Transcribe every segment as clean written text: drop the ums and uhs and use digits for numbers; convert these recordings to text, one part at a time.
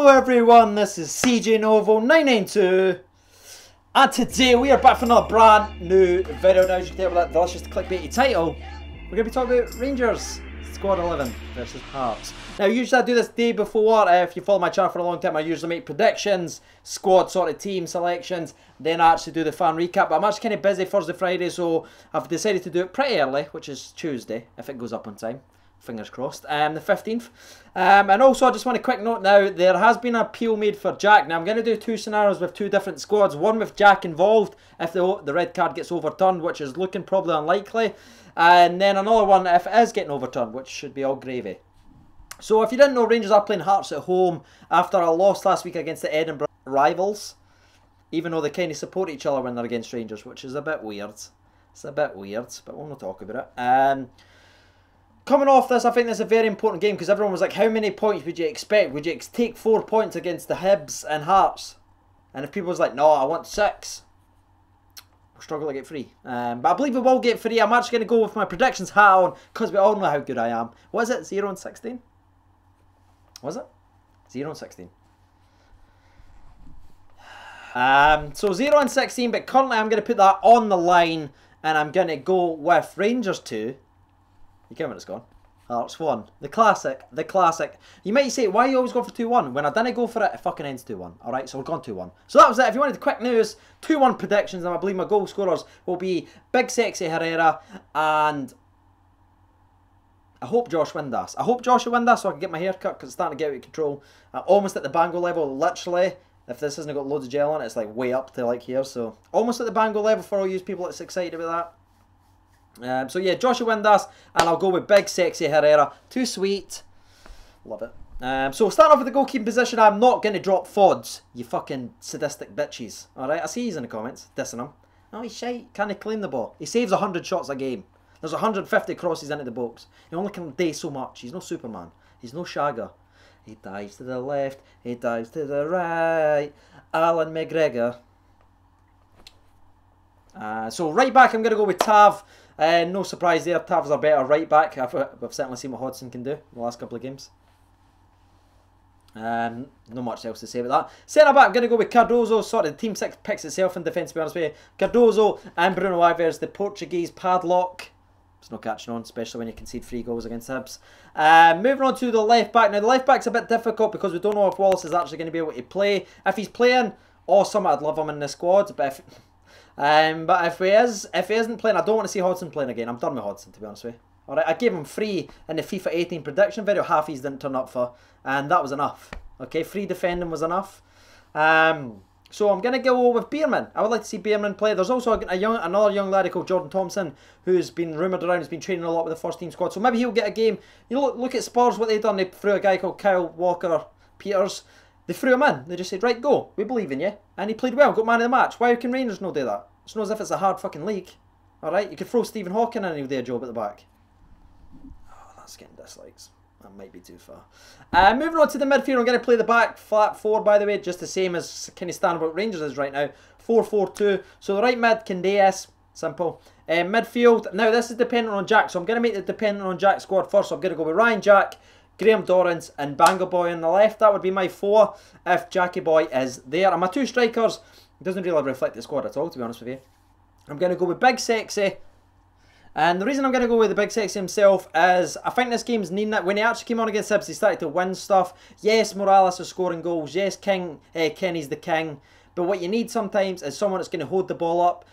Hello everyone, this is CJ Novo 992 and today we are back for another brand new video. Now as you can tell by that delicious clickbaity title, we're going to be talking about Rangers Squad 11 versus Hearts. Now usually I do this day before. If you follow my channel for a long time, I usually make predictions, squad sort of team selections, then I actually do the fan recap. But I'm actually kind of busy Thursday, Friday, so I've decided to do it pretty early, which is Tuesday, if it goes up on time. Fingers crossed. The 15th. And also I just want a quick note now, there has been an appeal made for Jack. Now I'm going to do two scenarios with two different squads. One with Jack involved if the red card gets overturned, which is looking probably unlikely. And then another one if it is getting overturned, which should be all gravy. So if you didn't know, Rangers are playing Hearts at home after a loss last week against the Edinburgh rivals. Even though they kind of support each other when they're against Rangers, which is a bit weird. It's a bit weird, but we'll not talk about it. Coming off this, I think this is a very important game because everyone was like, how many points would you expect? Would you take 4 points against the Hibs and Hearts? And if people was like, no, I want 6, we'll struggle to get 3. But I believe we will get 3. I'm actually going to go with my predictions hat on because we all know how good I am. What is it? 0 and 16? Was it? 0 and 16. So 0 and 16, but currently I'm going to put that on the line and I'm going to go with Rangers 2. You get when it's gone. Hearts 1. The classic. The classic. You might say, why are you always going for 2-1? When I didn't go for it, it fucking ends 2-1. Alright, so we're going 2-1. So that was it. If you wanted the quick news, 2-1 predictions, and I believe my goal scorers will be Big Sexy Herrera and I hope Josh Windass. I hope Joshua Windass so I can get my hair cut because it's starting to get out of control. Almost at the Bango level, literally. If this hasn't got loads of gel on it, it's like way up to like here. So almost at the Bango level for all you people that's excited about that. So yeah, Joshua Windass, and I'll go with Big Sexy Herrera. Too sweet. Love it. So starting off with the goalkeeping position, I'm not going to drop Fods, you fucking sadistic bitches. Alright, I see he's in the comments, dissing him. Oh, he's shite. Can't he claim the ball? He saves 100 shots a game. There's 150 crosses into the box. He only can do so much. He's no Superman. He's no Shagger. He dives to the left. He dives to the right. Alan McGregor. So right back, I'm going to go with Tav. No surprise there, Tav's a better right back. We've certainly seen what Hodgson can do in the last couple of games. Not much else to say about that. Centre back, I'm going to go with Cardozo. Sorry, the team 6 picks itself in defence, to be honest with you. Cardozo and Bruno Alves, the Portuguese padlock. There's no catching on, especially when you concede 3 goals against Hibs. Moving on to the left back. Now, the left back's a bit difficult because we don't know if Wallace is actually going to be able to play. If he's playing, awesome, I'd love him in the squad. But if he isn't playing, I don't want to see Hodgson playing again. I'm done with Hodgson, to be honest with you. Alright, I gave him 3 in the FIFA 18 prediction video. Half he's didn't turn up for, and that was enough. Okay, 3 defending was enough. So I'm going to go with Bierman. I would like to see Bierman play. There's also another young lad called Jordan Thompson who's been rumoured around, has been training a lot with the first team squad. So maybe he'll get a game. You know, look at Spurs, what they've done. They threw a guy called Kyle Walker-Peters. They threw him in. They just said, right, go. We believe in you. And he played well, got man of the match. Why can Rangers not do that? It's not as if it's a hard fucking league. Alright, you could throw Stephen Hawking in and he'll do a job at the back. Oh, that's getting dislikes. That might be too far. Moving on to the midfield, I'm going to play the back flat 4, by the way, just the same as kind of standard what Rangers is right now. 4-4-2. So the right mid, Candeas. Simple. Midfield, now this is dependent on Jack, so I'm going to make the dependent on Jack squad first. So I'm going to go with Ryan Jack, Graham Dorrans and Bango Boy on the left. That would be my 4 if Jackie Boy is there. And my 2 strikers, it doesn't really reflect the squad at all, to be honest with you. I'm going to go with Big Sexy. And the reason I'm going to go with the Big Sexy himself is I think this game's needing it. When he actually came on against Hibs, he started to win stuff. Yes, Morales is scoring goals. Yes, Kenny's the king. But what you need sometimes is someone that's going to hold the ball up,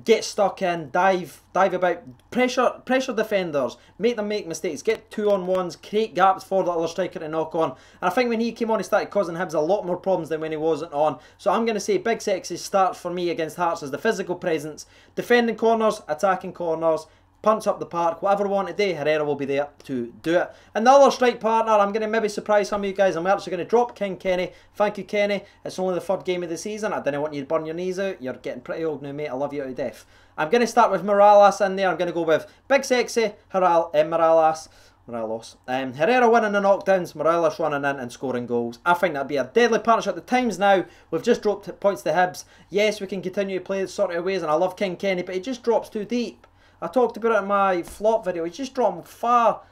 get stuck in, dive about, pressure defenders, make them make mistakes, get 2-on-1s, create gaps for the other striker to knock on. And I think when he came on, he started causing Hibs a lot more problems than when he wasn't on. So I'm going to say Big Sexy starts for me against Hearts as the physical presence, defending corners, attacking corners, punch up the park, whatever I want to do, Herrera will be there to do it. And the other strike partner, I'm going to maybe surprise some of you guys. I'm actually going to drop King Kenny. Thank you, Kenny. It's only the 3rd game of the season. I didn't want you to burn your knees out. You're getting pretty old now, mate. I love you to death. I'm going to start with Morales in there. I'm going to go with Big Sexy, Morales. Herrera winning the knockdowns, Morales running in and scoring goals. I think that'd be a deadly partnership. The times now, we've just dropped points to Hibs. Yes, we can continue to play the sort of ways, and I love King Kenny, but he just drops too deep. I talked about it in my flop video. He's just dropping far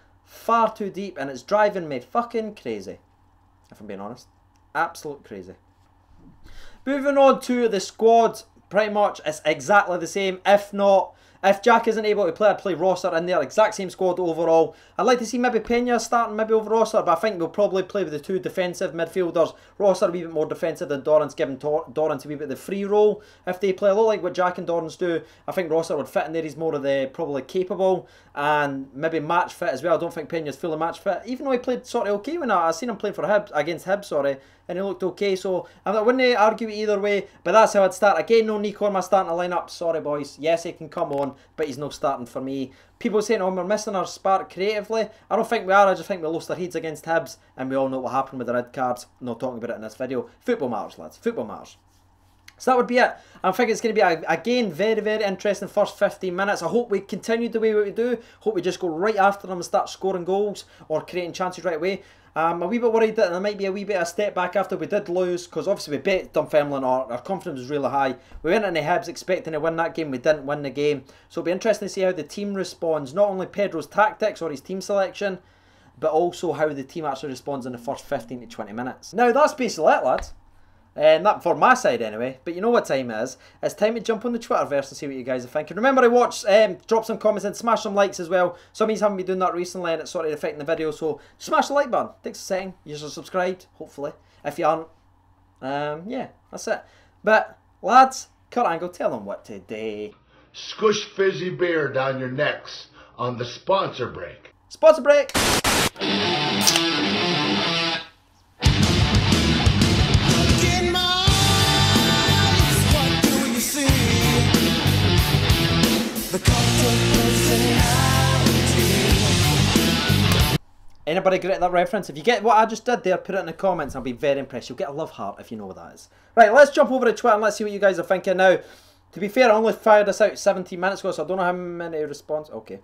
too deep, and it's driving me fucking crazy, if I'm being honest. Absolute crazy. Moving on to the squad, pretty much it's exactly the same. If not, if Jack isn't able to play, I'd play Rosser in there. Exact same squad overall. I'd like to see maybe Pena starting maybe over Rosser, but I think we'll probably play with the two defensive midfielders. Rosser a wee bit more defensive than Dorrance, giving Dorrance a wee bit of the free role. If they play a lot like what Jack and Dorrance do, I think Rosser would fit in there. He's more of the probably capable and maybe match fit as well. I don't think Pena's fully match fit, even though he played sort of okay when I seen him play for Hibs, against Hibs, sorry, and he looked okay. So I wouldn't argue either way, but that's how I'd start. Again, no Nico in my starting lineup. Sorry, boys. Yes, he can come on, but he's no starting for me. People saying, oh, we're missing our spark creatively. I don't think we are. I just think we lost our heads against Hibs, and we all know what happened with the red cards. I'm not talking about it in this video. Football matters, lads. Football matters. So that would be it. I think it's going to be, again, very, very interesting first 15 minutes. I hope we continue the way we do. Hope we just go right after them and start scoring goals or creating chances right away. I'm a wee bit worried that there might be a wee bit of a step back after we did lose, because obviously we bet Dunfermline, our confidence was really high. We went into Hibs expecting to win that game. We didn't win the game. So it'll be interesting to see how the team responds. Not only Pedro's tactics or his team selection, but also how the team actually responds in the first 15 to 20 minutes. Now, that's basically it, lads. Not for my side anyway, but you know what time it is. It's time to jump on the Twitterverse and see what you guys are thinking. Remember to watch, drop some comments and smash some likes as well. Some of you haven't been doing that recently and it's sort of affecting the video, so smash the like button. Takes a second. You're subscribed, hopefully. If you aren't, yeah, that's it. But, lads, Kurt Angle, tell them what to do. Squish fizzy beer down your necks on the sponsor break. Sponsor break! Anybody get that reference? If you get what I just did there, put it in the comments. I'll be very impressed. You'll get a love heart if you know what that is. Right, let's jump over to Twitter and let's see what you guys are thinking now. To be fair, I only fired this out 17 minutes ago, so I don't know how many response. Okay.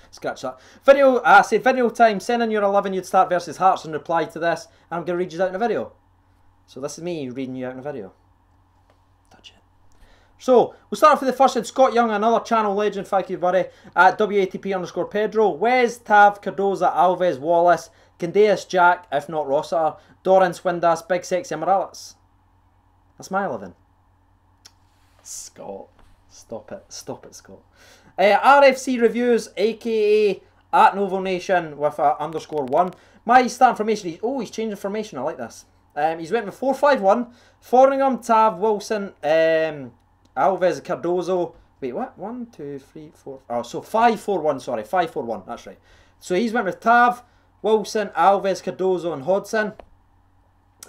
Scratch that. Video, I said video time. Send in your 11 you'd start versus Hearts and reply to this. And I'm going to read you out in a video. So this is me reading you out in a video. Touch it. So, we'll start off with the first one. Scott Young, another channel legend, thank you buddy, at WATP_Pedro. Wes, Tav, Cardoza, Alves, Wallace, Candeas, Jack, if not Rossiter, Dorrance, Windass, Big Sexy, Morales. That's my 11. Scott. Stop it. Stop it, Scott. RFC Reviews, aka at Novo Nation with a _1. My starting formation, he's changing formation, I like this. He's went with 4-5-1, Foringham, Tav, Wilson, Alves, Cardozo. Wait, what? 1, 2, 3, 4. Oh, so 5-4-1. Sorry, 5-4-1. That's right. So he's went with Tav, Wilson, Alves, Cardozo, and Hodgson.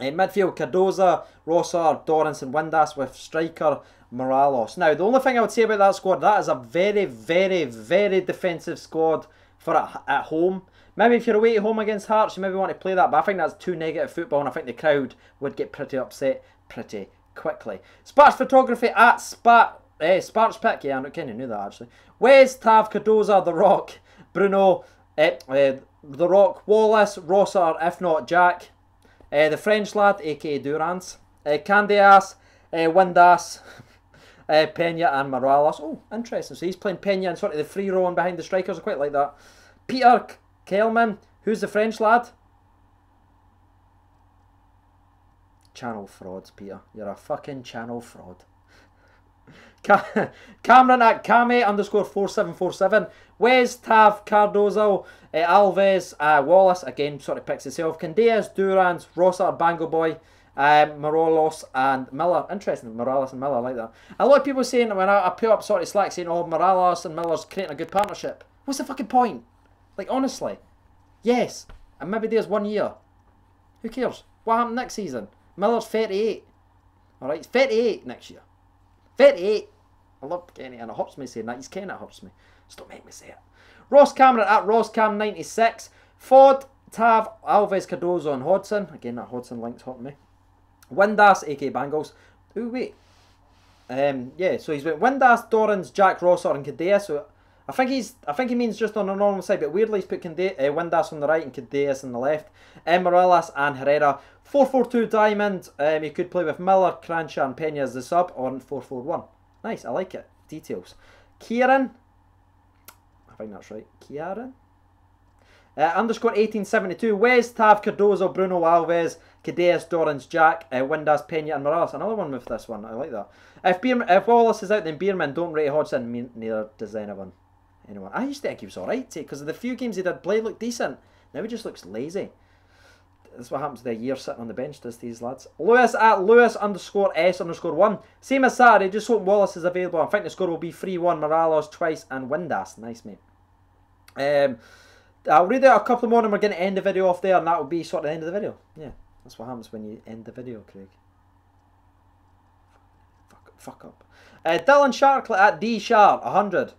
In midfield, Cardoza, Rossard, Dorrance, and Windass with striker Moralos. Now, the only thing I would say about that squad, that is a very, very, very defensive squad for at home. Maybe if you're away at home against Hearts, you maybe want to play that, but I think that's too negative football, and I think the crowd would get pretty upset pretty quickly. Sparks Photography at Sparks Pick. Yeah, I kind of knew that actually. Wes, Tav, Cardoza, The Rock, Bruno, The Rock, Wallace, Rosser, if not Jack, the French lad, aka Durance, Candeas, Windass, Pena, and Morales. Oh, interesting. So he's playing Pena and sort of the free row and behind the strikers. I quite like that. Peter Kelman, who's the French lad? Channel frauds, Peter. You're a fucking channel fraud. Cameron at Kame_4747. Wes, Tav, Cardozo, Alves, Wallace, again, sort of picks himself. Candeas, Durance, Rossiter, Bango Boy, Morelos and Miller. Interesting, Morales and Miller, I like that. A lot of people saying, when I put up sort of slack saying, oh, Morales and Miller's creating a good partnership. What's the fucking point? Like, honestly. Yes, and maybe there's 1 year. Who cares? What happened next season? Miller's 38. Alright, 38 next year. 38. I love Kenny, and it hurts me saying that. He's Kenny, it hurts me. Just don't make me say it. Ross Cameron at RossCam96. Ford, Tav, Alves, Cardozo, and Hodgson. Again, that Hodgson link's hurting me. Windass, aka Bangles. Ooh, wait. Yeah, so he's with Windass, Dorrance, Jack, Rosser, and Cadea. So I think he means just on the normal side, but weirdly he's put Windass on the right and Cadeas on the left. Morales and Herrera. 4-4-2 diamond. He could play with Miller, Cranshaw, and Pena as the sub, or 4-4-1. Nice, I like it. Details. Kieran. I think that's right. Kieran. Underscore 1872. Wes, Tav, Cardozo, Bruno Alves, Cadeas, Dorrans, Jack, Windass, Pena, and Morales. Another one with this one. I like that. If Wallace is out, then Bierman, don't rate Hodgson. Neither does anyone. I used to think he was alright, because of the few games he did play looked decent. Now he just looks lazy. That's what happens to the year sitting on the bench, does these lads. Lewis at Lewis underscore S underscore 1. Same as Saturday, just hoping Wallace is available. I think the score will be 3-1, Moralos twice, and Windass. Nice, mate. I'll read out a couple more and we're going to end the video off there, and that will be sort of the end of the video. Yeah, that's what happens when you end the video, Craig. Fuck up. Dylan Sharklet at D Sharp 100.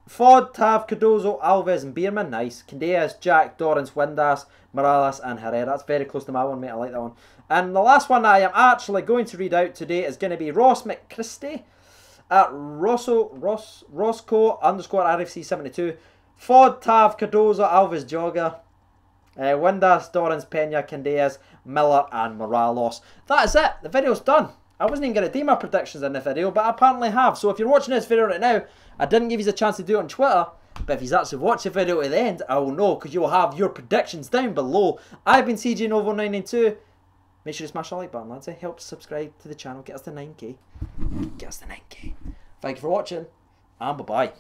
Ford, Tav, Cardozo, Alves and Bierman. Nice. Candeas, Jack, Dorrans, Windass, Morales and Herrera. That's very close to my one, mate. I like that one. And the last one I am actually going to read out today is going to be Ross McChristy at Roscoe underscore RFC 72. Ford, Tav, Cardozo, Alves, Jogger, Windass, Dorrans, Pena, Candeas, Miller and Moralos. That is it. The video's done. I wasn't even going to do my predictions in the video, but I apparently have. So if you're watching this video right now, I didn't give you a chance to do it on Twitter, but if you actually watch the video to the end, I will know, because you will have your predictions down below. I've been CJ Novo 992. Make sure to smash the like button, lads. It helps subscribe to the channel. Get us to 9k. Get us to 9k. Thank you for watching, and bye-bye.